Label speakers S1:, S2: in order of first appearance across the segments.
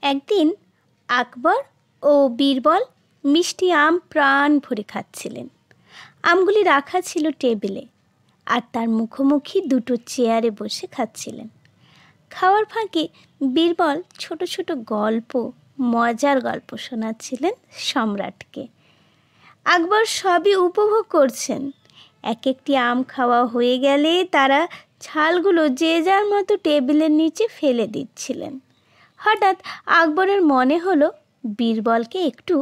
S1: একদিন আকবর ও বীরবল মিষ্টি আম প্রাণ ভরে খাচ্ছিলেন। আমগুলি রাখা ছিল টেবিলে, আর তার মুখোমুখি দুটো চেয়ারে বসে খাচ্ছিলেন। খাওয়ার ফাঁকে বীরবল ছোট ছোট মজার গল্প শোনাচ্ছিলেন সম্রাটকে। আকবর সবই উপভোগ করছেন। এক একটি আম খাওয়া হয়ে গেলে তারা ছালগুলো যে যার মতো টেবিলের নিচে ফেলে দিচ্ছিলেন। হঠাৎ আকবরের মনে হলো বীরবলকে একটু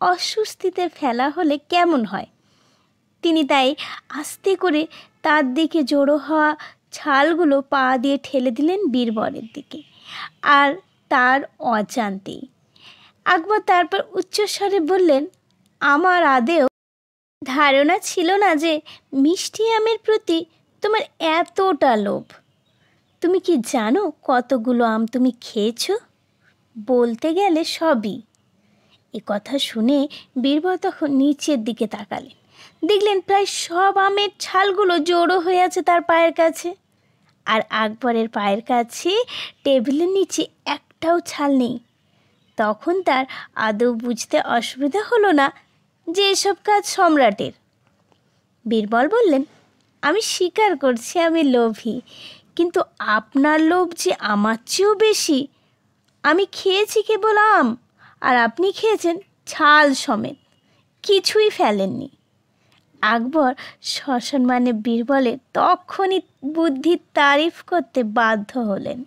S1: অস্বস্তিতে ফেলা হলে কেমন হয়। তিনি তাই আস্তে করে তার দিকে জড়ো হওয়া ছালগুলো পা দিয়ে ঠেলে দিলেন বীরবলের দিকে, আর তার অজান্তেই। আকবর তারপর উচ্চস্বরে বললেন, আমার আদেও ধারণা ছিল না যে মিষ্টি আমের প্রতি তোমার এতটা লোভ। তুমি কি জানো কতগুলো আম তুমি খেয়েছো? বলতে গেলে সবই। এ কথা শুনে বীরবল তখন নিচের দিকে তাকালেন। দেখলেন প্রায় সব আমের ছালগুলো জড়ো হয়ে আছে তার পায়ের কাছে, আর আকবরের পায়ের কাছে টেবিলের নিচে একটাও ছাল নেই। তখন তার আদৌ বুঝতে অসুবিধা হলো না যে এসব কাজ সম্রাটের। বীরবল বললেন, আমি স্বীকার করছি আমি লোভী, কিন্তু আপনার লোভ যে আমার চেয়েও বেশি। আমি খেয়েছি কেবল আম, আর আপনি খেয়েছেন ছাল সমেত, কিছুই ফেলেননি। আকবর সসম্মানে বীরবলের তখনই বুদ্ধির তারিফ করতে বাধ্য হলেন।